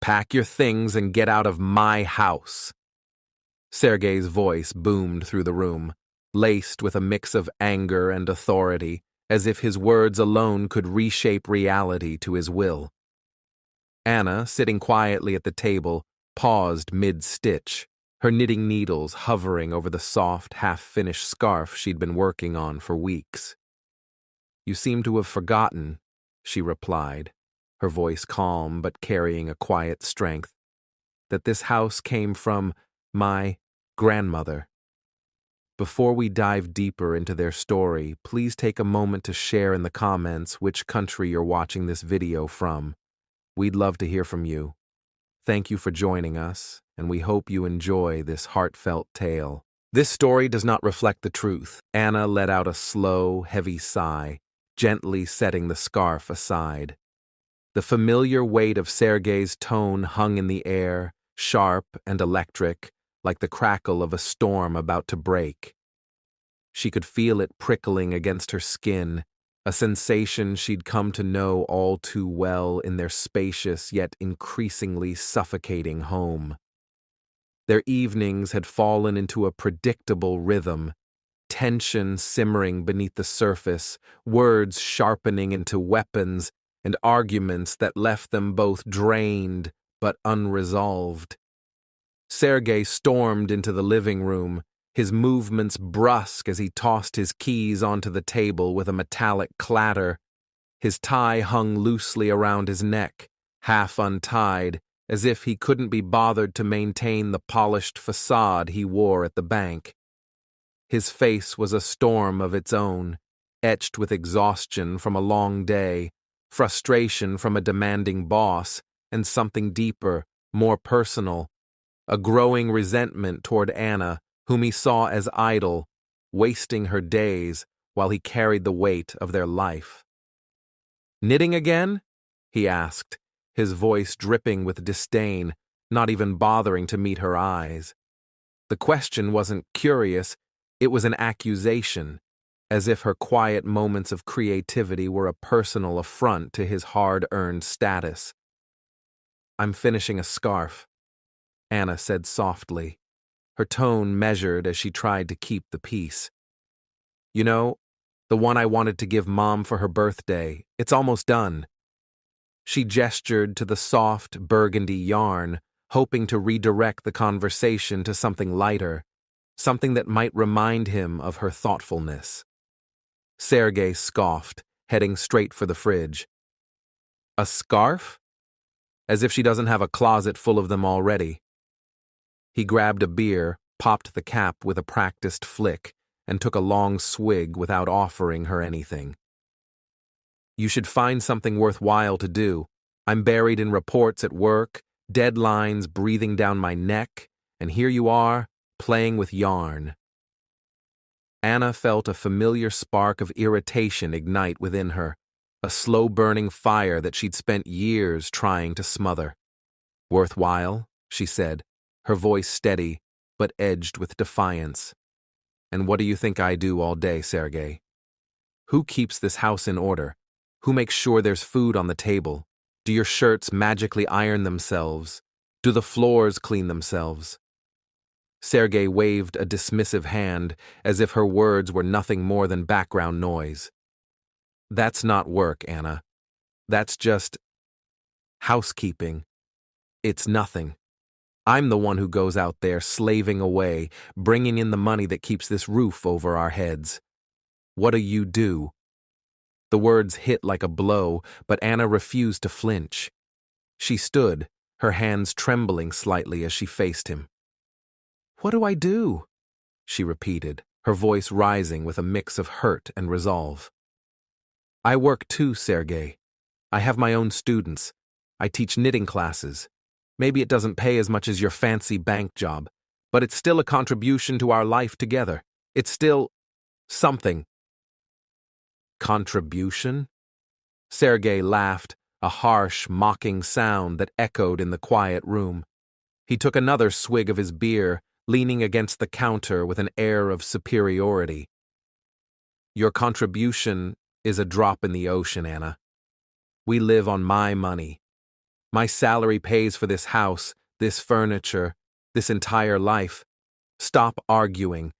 Pack your things and get out of my house. Sergei's voice boomed through the room, laced with a mix of anger and authority, as if his words alone could reshape reality to his will. Anna, sitting quietly at the table, paused mid-stitch, her knitting needles hovering over the soft, half-finished scarf she'd been working on for weeks. "You seem to have forgotten," she replied, her voice calm but carrying a quiet strength, "that this house came from my grandmother." Before we dive deeper into their story, please take a moment to share in the comments which country you're watching this video from. We'd love to hear from you. Thank you for joining us, and we hope you enjoy this heartfelt tale. This story does not reflect the truth. Anna let out a slow, heavy sigh, gently setting the scarf aside. The familiar weight of Sergei's tone hung in the air, sharp and electric, like the crackle of a storm about to break. She could feel it prickling against her skin, a sensation she'd come to know all too well in their spacious yet increasingly suffocating home. Their evenings had fallen into a predictable rhythm, tension simmering beneath the surface, words sharpening into weapons, and arguments that left them both drained but unresolved. Sergei stormed into the living room, his movements brusque as he tossed his keys onto the table with a metallic clatter. His tie hung loosely around his neck, half untied, as if he couldn't be bothered to maintain the polished facade he wore at the bank. His face was a storm of its own, etched with exhaustion from a long day, frustration from a demanding boss, and something deeper, more personal, a growing resentment toward Anna, whom he saw as idle, wasting her days while he carried the weight of their life. "Knitting again?" he asked, his voice dripping with disdain, not even bothering to meet her eyes. The question wasn't curious, it was an accusation, as if her quiet moments of creativity were a personal affront to his hard-earned status. "I'm finishing a scarf," Anna said softly, her tone measured as she tried to keep the peace. "You know, the one I wanted to give Mom for her birthday, it's almost done." She gestured to the soft, burgundy yarn, hoping to redirect the conversation to something lighter, something that might remind him of her thoughtfulness. Sergei scoffed, heading straight for the fridge. "A scarf? As if she doesn't have a closet full of them already." He grabbed a beer, popped the cap with a practiced flick, and took a long swig without offering her anything. "You should find something worthwhile to do. I'm buried in reports at work, deadlines breathing down my neck, and here you are, playing with yarn." Anna felt a familiar spark of irritation ignite within her, a slow-burning fire that she'd spent years trying to smother. "Worthwhile?" she said, her voice steady, but edged with defiance. "And what do you think I do all day, Sergei? Who keeps this house in order? Who makes sure there's food on the table? Do your shirts magically iron themselves? Do the floors clean themselves?" Sergei waved a dismissive hand, as if her words were nothing more than background noise. "That's not work, Anna. That's just housekeeping. It's nothing. I'm the one who goes out there slaving away, bringing in the money that keeps this roof over our heads. What do you do?" The words hit like a blow, but Anna refused to flinch. She stood, her hands trembling slightly as she faced him. "What do I do?" she repeated, her voice rising with a mix of hurt and resolve. "I work too, Sergei. I have my own students. I teach knitting classes. Maybe it doesn't pay as much as your fancy bank job, but it's still a contribution to our life together. It's still something." "Contribution?" Sergei laughed, a harsh, mocking sound that echoed in the quiet room. He took another swig of his beer, leaning against the counter with an air of superiority. "Your contribution is a drop in the ocean, Anna. We live on my money. My salary pays for this house, this furniture, this entire life. Stop arguing.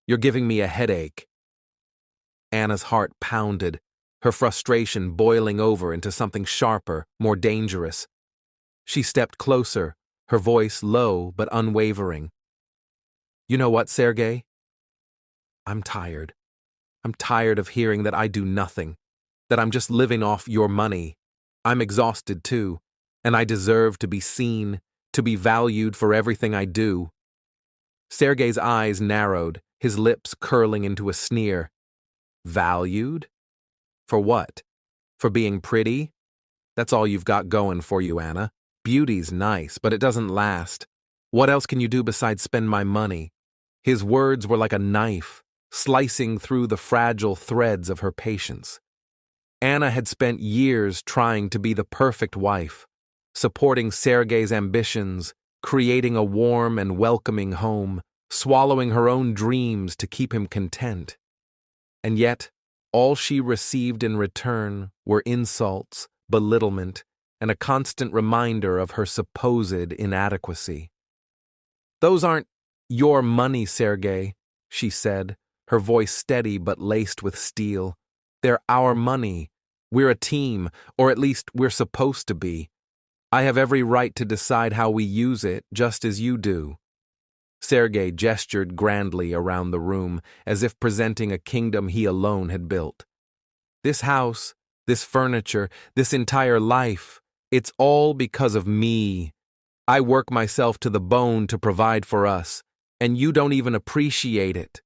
You're giving me a headache." Anna's heart pounded, her frustration boiling over into something sharper, more dangerous. She stepped closer, her voice low but unwavering. "You know what, Sergei? I'm tired. I'm tired of hearing that I do nothing, that I'm just living off your money. I'm exhausted too, and I deserve to be seen, to be valued for everything I do." Sergei's eyes narrowed, his lips curling into a sneer. "Valued? For what? For being pretty? That's all you've got going for you, Anna. Beauty's nice, but it doesn't last. What else can you do besides spend my money?" His words were like a knife, slicing through the fragile threads of her patience. Anna had spent years trying to be the perfect wife, supporting Sergei's ambitions, creating a warm and welcoming home, swallowing her own dreams to keep him content. And yet, all she received in return were insults, belittlement, and a constant reminder of her supposed inadequacy. "Those aren't your money, Sergei," she said, her voice steady but laced with steel. "They're our money. We're a team, or at least we're supposed to be. I have every right to decide how we use it, just as you do." Sergei gestured grandly around the room, as if presenting a kingdom he alone had built. "This house, this furniture, this entire life, it's all because of me. I work myself to the bone to provide for us, and you don't even appreciate it."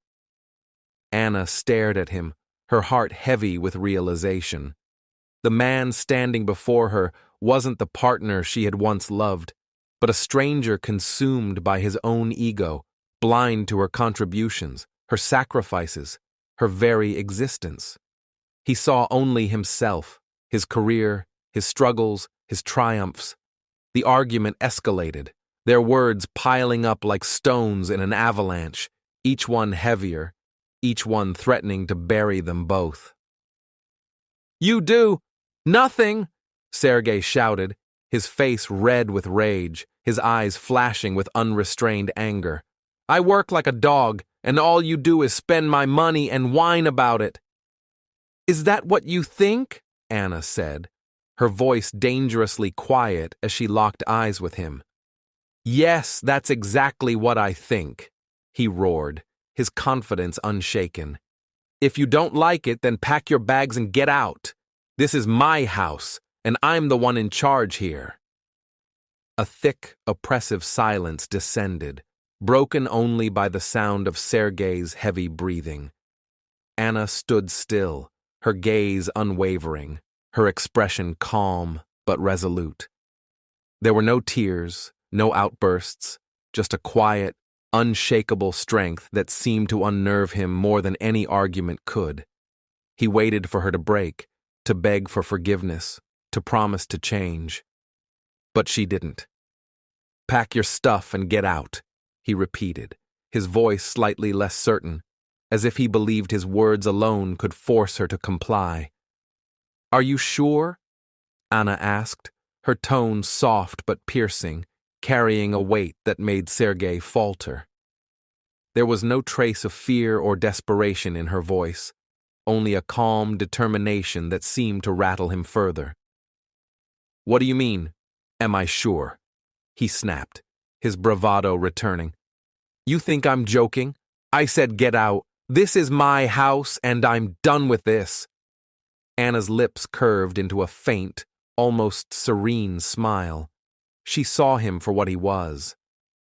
Anna stared at him, her heart heavy with realization. The man standing before her wasn't the partner she had once loved, but a stranger consumed by his own ego, blind to her contributions, her sacrifices, her very existence. He saw only himself, his career, his struggles, his triumphs. The argument escalated, their words piling up like stones in an avalanche, each one heavier, each one threatening to bury them both. "You do nothing!" Sergei shouted, his face red with rage, his eyes flashing with unrestrained anger. "I work like a dog, and all you do is spend my money and whine about it." "Is that what you think?" Anna said, her voice dangerously quiet as she locked eyes with him. "Yes, that's exactly what I think," he roared, his confidence unshaken. "If you don't like it, then pack your bags and get out. This is my house, and I'm the one in charge here." A thick, oppressive silence descended, broken only by the sound of Sergei's heavy breathing. Anna stood still, her gaze unwavering, her expression calm but resolute. There were no tears, no outbursts, just a quiet, unshakable strength that seemed to unnerve him more than any argument could. He waited for her to break, to beg for forgiveness, to promise to change. But she didn't. "Pack your stuff and get out," he repeated, his voice slightly less certain, as if he believed his words alone could force her to comply. "Are you sure?" Anna asked, her tone soft but piercing, carrying a weight that made Sergei falter. There was no trace of fear or desperation in her voice, only a calm determination that seemed to rattle him further. "What do you mean, am I sure?" he snapped, his bravado returning. "You think I'm joking? I said get out. This is my house, and I'm done with this." Anna's lips curved into a faint, almost serene smile. She saw him for what he was,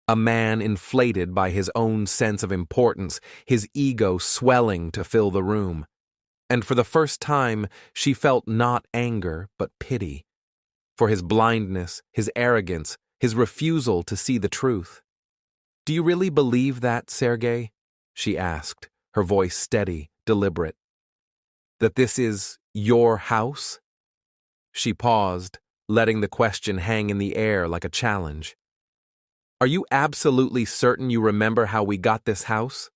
a man inflated by his own sense of importance, his ego swelling to fill the room. And for the first time, she felt not anger, but pity, for his blindness, his arrogance, his refusal to see the truth. "Do you really believe that, Sergei?" she asked, her voice steady, deliberate. "That this is your house?" She paused, letting the question hang in the air like a challenge. "Are you absolutely certain you remember how we got this house?"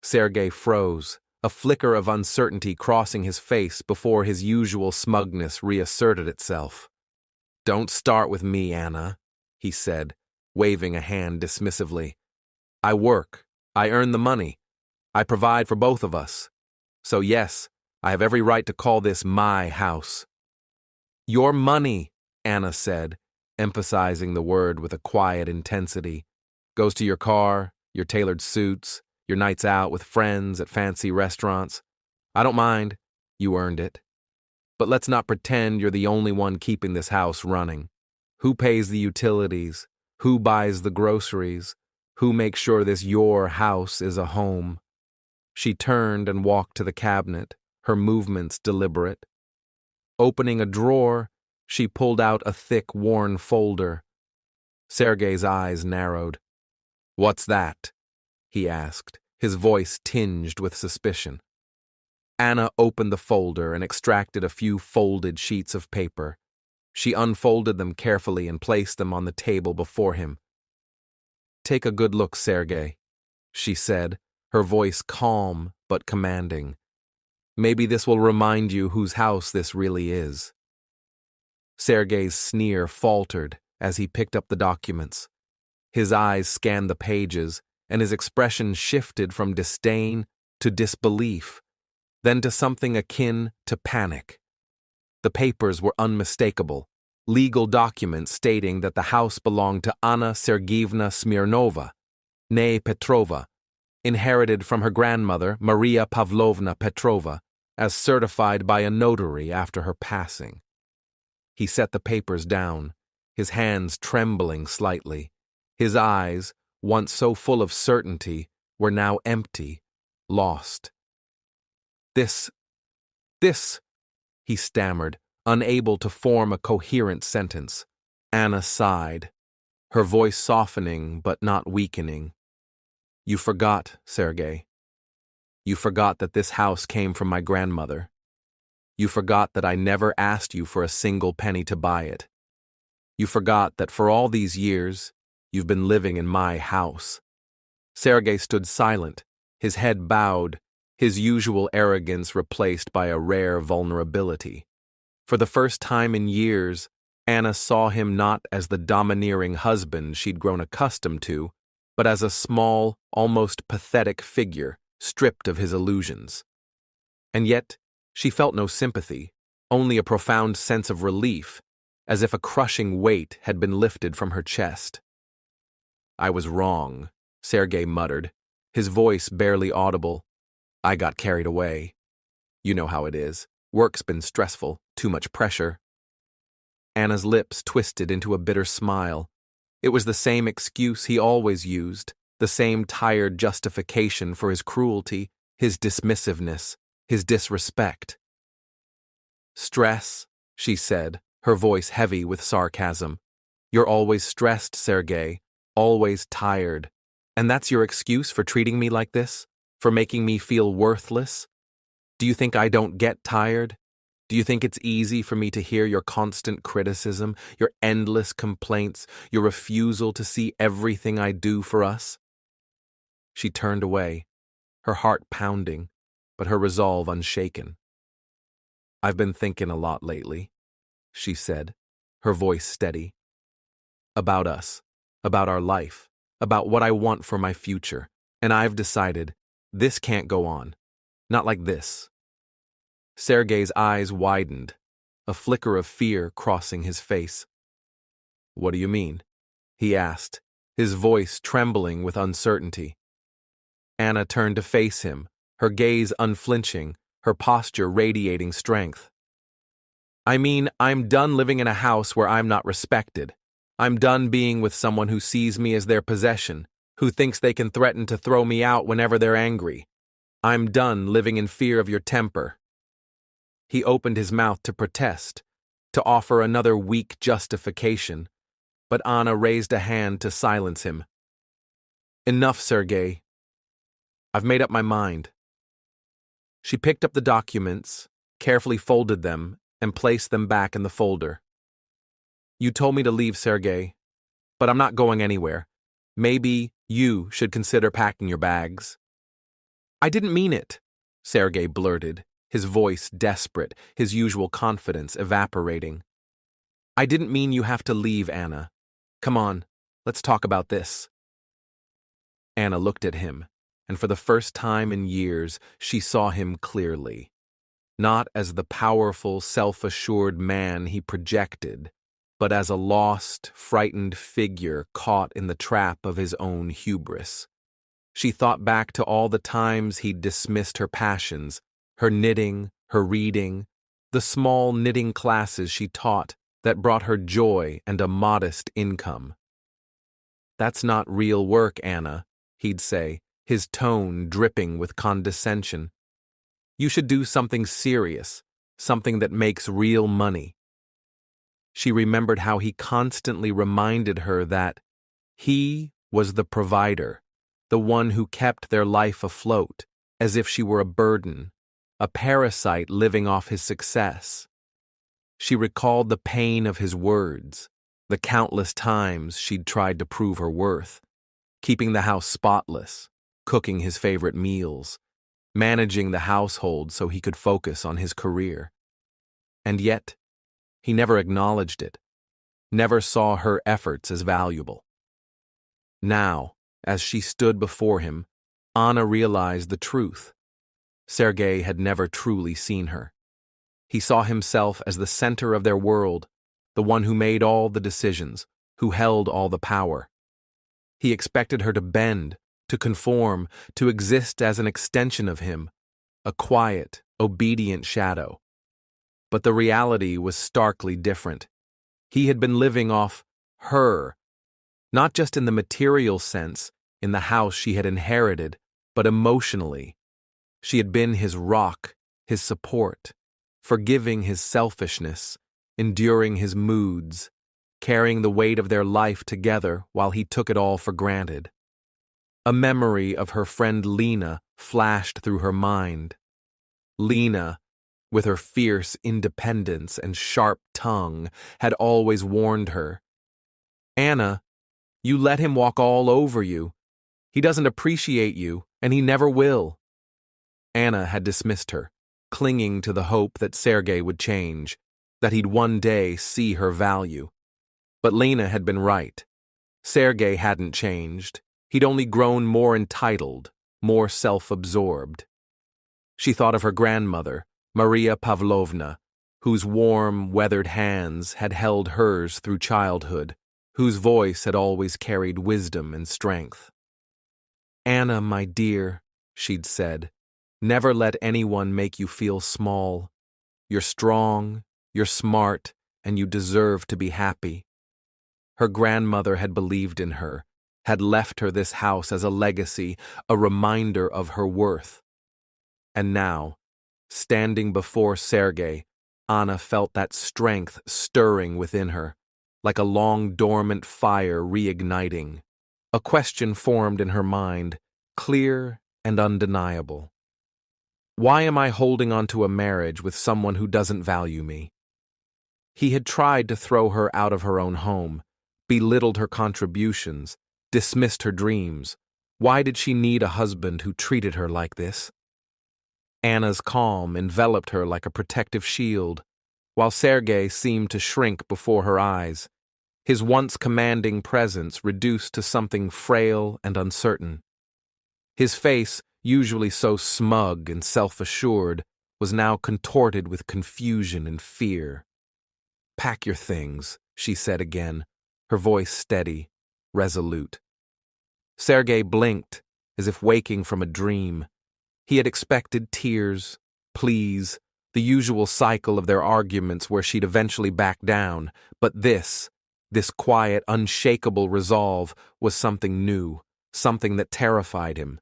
Sergei froze, a flicker of uncertainty crossing his face before his usual smugness reasserted itself. Don't start with me, Anna, he said, waving a hand dismissively. I work. I earn the money. I provide for both of us. So yes, I have every right to call this my house. Your money, Anna said, emphasizing the word with a quiet intensity, goes to your car, your tailored suits, your nights out with friends at fancy restaurants. I don't mind. You earned it. But let's not pretend you're the only one keeping this house running. Who pays the utilities? Who buys the groceries? Who makes sure this your house is a home? She turned and walked to the cabinet, her movements deliberate. Opening a drawer, she pulled out a thick, worn folder. Sergei's eyes narrowed. What's that? He asked, his voice tinged with suspicion. Anna opened the folder and extracted a few folded sheets of paper. She unfolded them carefully and placed them on the table before him. Take a good look, Sergei, she said, her voice calm but commanding. Maybe this will remind you whose house this really is. Sergei's sneer faltered as he picked up the documents. His eyes scanned the pages, and his expression shifted from disdain to disbelief, then to something akin to panic. The papers were unmistakable, legal documents stating that the house belonged to Anna Sergeyevna Smirnova, née Petrova, inherited from her grandmother, Maria Pavlovna Petrova, as certified by a notary after her passing. He set the papers down, his hands trembling slightly. His eyes, once so full of certainty, were now empty, lost. This, he stammered, unable to form a coherent sentence. Anna sighed, her voice softening but not weakening. You forgot, Sergei. You forgot that this house came from my grandmother. You forgot that I never asked you for a single penny to buy it. You forgot that for all these years, you've been living in my house. Sergei stood silent, his head bowed, his usual arrogance replaced by a rare vulnerability. For the first time in years, Anna saw him not as the domineering husband she'd grown accustomed to, but as a small, almost pathetic figure, stripped of his illusions. And yet, she felt no sympathy, only a profound sense of relief, as if a crushing weight had been lifted from her chest. I was wrong, Sergei muttered, his voice barely audible. I got carried away. You know how it is. Work's been stressful, too much pressure. Anna's lips twisted into a bitter smile. It was the same excuse he always used, the same tired justification for his cruelty, his dismissiveness, his disrespect. Stress, she said, her voice heavy with sarcasm. You're always stressed, Sergei, always tired. And that's your excuse for treating me like this? For making me feel worthless? Do you think I don't get tired? Do you think it's easy for me to hear your constant criticism, your endless complaints, your refusal to see everything I do for us? She turned away, her heart pounding, but her resolve unshaken. I've been thinking a lot lately, she said, her voice steady. About us, about our life, about what I want for my future, and I've decided this can't go on. Not like this. Sergei's eyes widened, a flicker of fear crossing his face. What do you mean? He asked, his voice trembling with uncertainty. Anna turned to face him, her gaze unflinching, her posture radiating strength. I mean, I'm done living in a house where I'm not respected. I'm done being with someone who sees me as their possession, who thinks they can threaten to throw me out whenever they're angry. I'm done living in fear of your temper. He opened his mouth to protest, to offer another weak justification, but Anna raised a hand to silence him. Enough, Sergei. I've made up my mind. She picked up the documents, carefully folded them, and placed them back in the folder. You told me to leave, Sergei, but I'm not going anywhere. Maybe you should consider packing your bags. I didn't mean it, Sergei blurted, his voice desperate, his usual confidence evaporating. I didn't mean you have to leave, Anna. Come on, let's talk about this. Anna looked at him, and for the first time in years, she saw him clearly. Not as the powerful, self-assured man he projected, but as a lost, frightened figure caught in the trap of his own hubris. She thought back to all the times he'd dismissed her passions, her knitting, her reading, the small knitting classes she taught that brought her joy and a modest income. "That's not real work, Anna," he'd say, his tone dripping with condescension. "You should do something serious, something that makes real money." She remembered how he constantly reminded her that he was the provider, the one who kept their life afloat, as if she were a burden, a parasite living off his success. She recalled the pain of his words, the countless times she'd tried to prove her worth, keeping the house spotless, cooking his favorite meals, managing the household so he could focus on his career. And yet, he never acknowledged it, never saw her efforts as valuable. Now, as she stood before him, Anna realized the truth. Sergei had never truly seen her. He saw himself as the center of their world, the one who made all the decisions, who held all the power. He expected her to bend, to conform, to exist as an extension of him, a quiet, obedient shadow. But the reality was starkly different. He had been living off her, not just in the material sense, in the house she had inherited, but emotionally. She had been his rock, his support, forgiving his selfishness, enduring his moods, carrying the weight of their life together while he took it all for granted. A memory of her friend Lena flashed through her mind. Lena, with her fierce independence and sharp tongue, had always warned her, "Anna, you let him walk all over you. He doesn't appreciate you, and he never will." Anna had dismissed her, clinging to the hope that Sergei would change, that he'd one day see her value. But Lena had been right. Sergei hadn't changed. He'd only grown more entitled, more self-absorbed. She thought of her grandmother, Maria Pavlovna, whose warm, weathered hands had held hers through childhood, whose voice had always carried wisdom and strength. "Anna, my dear," she'd said, "never let anyone make you feel small. You're strong, you're smart, and you deserve to be happy." Her grandmother had believed in her, had left her this house as a legacy, a reminder of her worth. And now, standing before Sergei, Anna felt that strength stirring within her, like a long dormant fire reigniting. A question formed in her mind, clear and undeniable. Why am I holding on to a marriage with someone who doesn't value me? He had tried to throw her out of her own home, belittled her contributions, dismissed her dreams. Why did she need a husband who treated her like this? Anna's calm enveloped her like a protective shield, while Sergei seemed to shrink before her eyes, his once commanding presence reduced to something frail and uncertain. His face, usually so smug and self-assured, was now contorted with confusion and fear. "Pack your things," she said again, her voice steady, resolute. Sergei blinked, as if waking from a dream. He had expected tears, pleas, the usual cycle of their arguments where she'd eventually back down, but this quiet, unshakable resolve was something new, something that terrified him.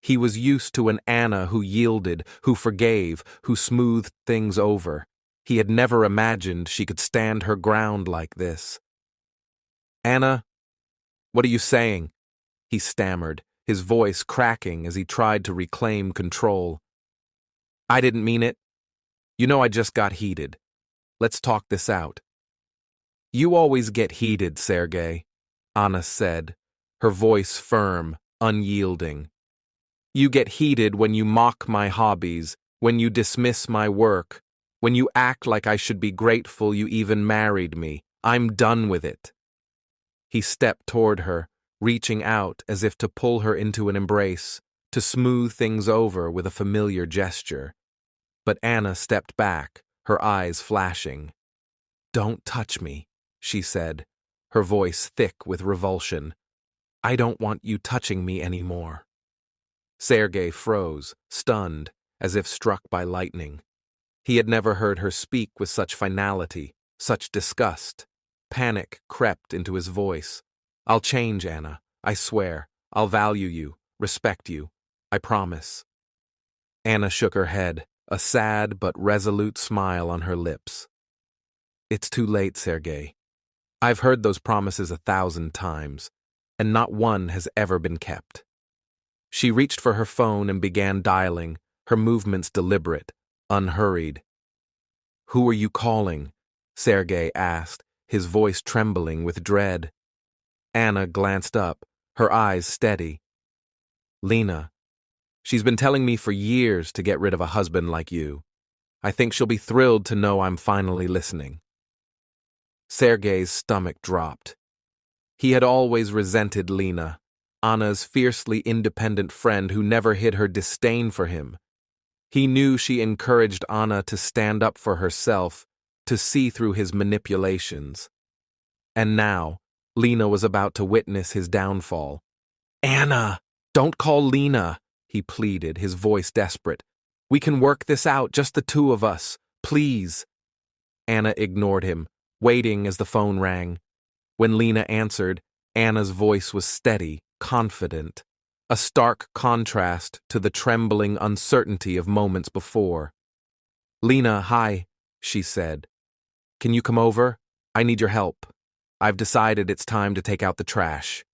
He was used to an Anna who yielded, who forgave, who smoothed things over. He had never imagined she could stand her ground like this. "Anna, what are you saying?" he stammered, his voice cracking as he tried to reclaim control. "I didn't mean it. You know I just got heated. Let's talk this out." "You always get heated, Sergei," Anna said, her voice firm, unyielding. "You get heated when you mock my hobbies, when you dismiss my work, When you act like I should be grateful you even married me, I'm done with it." He stepped toward her, reaching out as if to pull her into an embrace, to smooth things over with a familiar gesture. But Anna stepped back, her eyes flashing. "Don't touch me," she said, her voice thick with revulsion. "I don't want you touching me anymore." Sergei froze, stunned, as if struck by lightning. He had never heard her speak with such finality, such disgust. Panic crept into his voice. "I'll change, Anna. I swear. I'll value you, respect you. I promise." Anna shook her head, a sad but resolute smile on her lips. "It's too late, Sergei. I've heard those promises 1,000 times, and not one has ever been kept." She reached for her phone and began dialing, her movements deliberate, unhurried. "Who are you calling?" Sergei asked, his voice trembling with dread. Anna glanced up, her eyes steady. "Lena. She's been telling me for years to get rid of a husband like you. I think she'll be thrilled to know I'm finally listening." Sergei's stomach dropped. He had always resented Lena, Anna's fiercely independent friend who never hid her disdain for him. He knew she encouraged Anna to stand up for herself, to see through his manipulations. And now, Lena was about to witness his downfall. "Anna, don't call Lena," he pleaded, his voice desperate. "We can work this out, just the two of us. Please." Anna ignored him, waiting as the phone rang. When Lena answered, Anna's voice was steady, confident, a stark contrast to the trembling uncertainty of moments before. "Lena, hi," she said. "Can you come over? I need your help. I've decided it's time to take out the trash."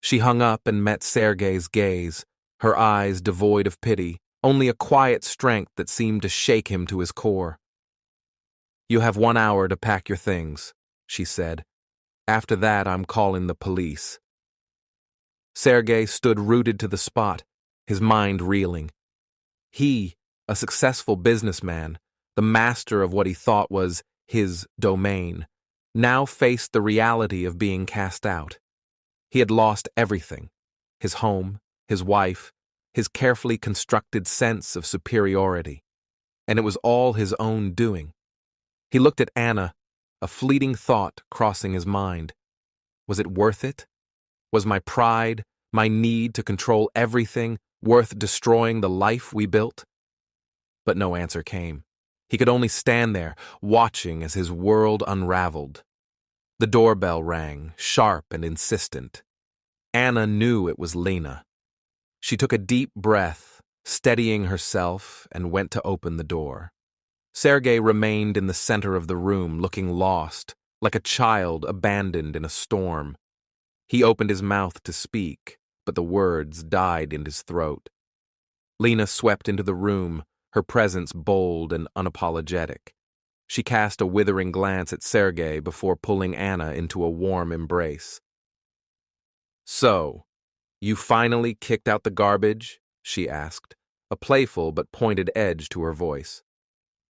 She hung up and met Sergei's gaze, her eyes devoid of pity, only a quiet strength that seemed to shake him to his core. "You have 1 hour to pack your things," she said. "After that, I'm calling the police." Sergei stood rooted to the spot, his mind reeling. He, a successful businessman, the master of what he thought was his domain, now faced the reality of being cast out. He had lost everything: his home, his wife, his carefully constructed sense of superiority. And it was all his own doing. He looked at Anna, a fleeting thought crossing his mind. Was it worth it? Was my pride, my need to control everything, worth destroying the life we built? But no answer came. He could only stand there, watching as his world unraveled. The doorbell rang, sharp and insistent. Anna knew it was Lena. She took a deep breath, steadying herself, and went to open the door. Sergei remained in the center of the room, looking lost, like a child abandoned in a storm. He opened his mouth to speak, but the words died in his throat. Lena swept into the room, her presence bold and unapologetic. She cast a withering glance at Sergei before pulling Anna into a warm embrace. "So, you finally kicked out the garbage?" she asked, a playful but pointed edge to her voice.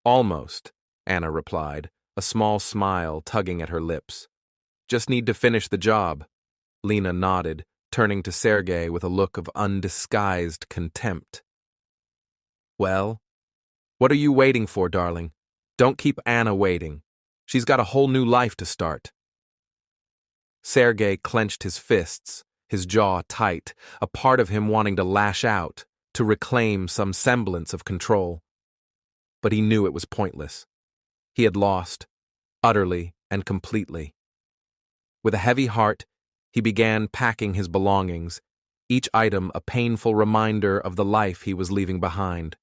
"Almost," Anna replied, a small smile tugging at her lips. "Just need to finish the job." Lena nodded, turning to Sergei with a look of undisguised contempt. "Well, what are you waiting for, darling? Don't keep Anna waiting. She's got a whole new life to start." Sergei clenched his fists, his jaw tight, a part of him wanting to lash out, to reclaim some semblance of control. But he knew it was pointless. He had lost, utterly and completely. With a heavy heart, he began packing his belongings, each item a painful reminder of the life he was leaving behind.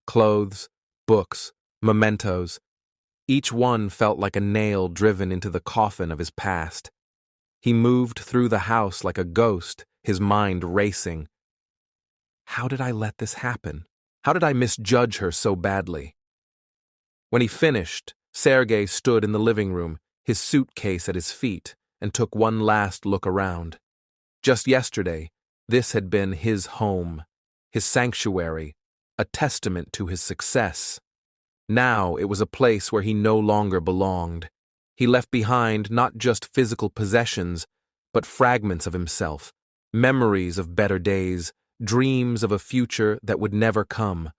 Clothes, books, mementos, each one felt like a nail driven into the coffin of his past. He moved through the house like a ghost, his mind racing. How did I let this happen? How did I misjudge her so badly? When he finished, Sergei stood in the living room, his suitcase at his feet, and took one last look around. Just yesterday, this had been his home, his sanctuary, a testament to his success. Now it was a place where he no longer belonged. He left behind not just physical possessions, but fragments of himself, memories of better days, dreams of a future that would never come.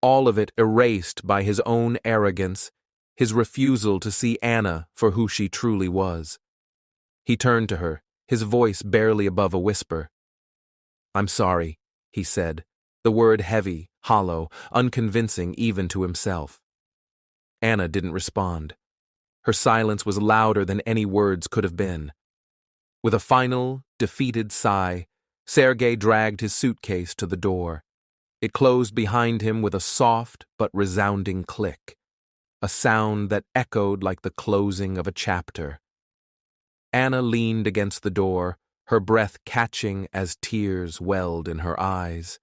All of it erased by his own arrogance, his refusal to see Anna for who she truly was. He turned to her, his voice barely above a whisper. "I'm sorry," he said, the word heavy, hollow, unconvincing even to himself. Anna didn't respond. Her silence was louder than any words could have been. With a final, defeated sigh, Sergei dragged his suitcase to the door. It closed behind him with a soft but resounding click, a sound that echoed like the closing of a chapter. Anna leaned against the door, her breath catching as tears welled in her eyes.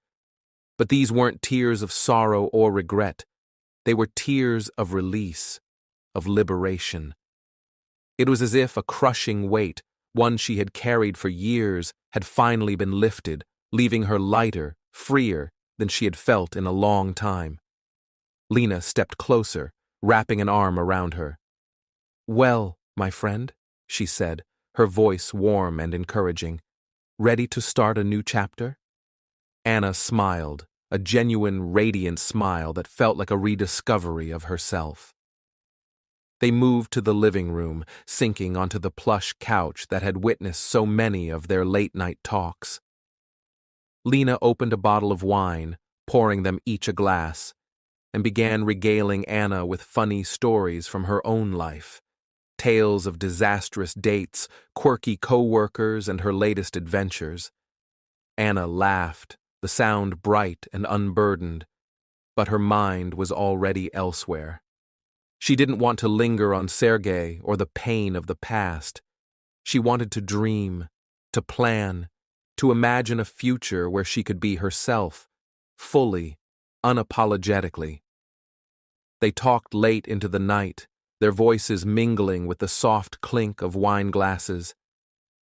But these weren't tears of sorrow or regret. They were tears of release, of liberation. It was as if a crushing weight, one she had carried for years, had finally been lifted, leaving her lighter, freer than she had felt in a long time. Lena stepped closer, wrapping an arm around her. "Well, my friend," she said, her voice warm and encouraging. "Ready to start a new chapter?" Anna smiled, a genuine, radiant smile that felt like a rediscovery of herself. They moved to the living room, sinking onto the plush couch that had witnessed so many of their late-night talks. Lena opened a bottle of wine, pouring them each a glass, and began regaling Anna with funny stories from her own life. Tales of disastrous dates, quirky co-workers, and her latest adventures. Anna laughed, the sound bright and unburdened, but her mind was already elsewhere. She didn't want to linger on Sergei or the pain of the past. She wanted to dream, to plan, to imagine a future where she could be herself, fully, unapologetically. They talked late into the night, their voices mingling with the soft clink of wine glasses.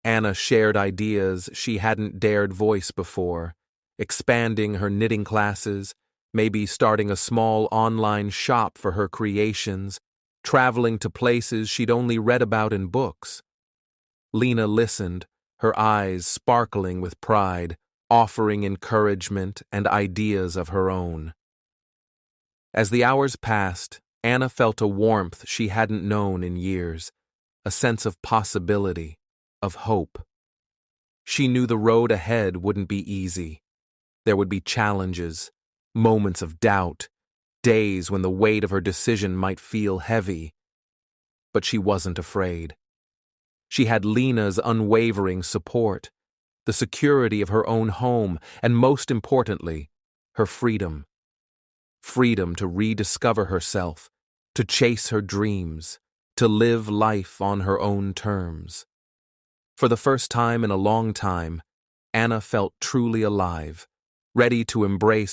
Anna shared ideas she hadn't dared voice before, expanding her knitting classes, maybe starting a small online shop for her creations, traveling to places she'd only read about in books. Lena listened, her eyes sparkling with pride, offering encouragement and ideas of her own. As the hours passed, Anna felt a warmth she hadn't known in years, a sense of possibility, of hope. She knew the road ahead wouldn't be easy. There would be challenges, moments of doubt, days when the weight of her decision might feel heavy. But she wasn't afraid. She had Lena's unwavering support, the security of her own home, and most importantly, her freedom. Freedom to rediscover herself, to chase her dreams, to live life on her own terms. For the first time in a long time, Anna felt truly alive, ready to embrace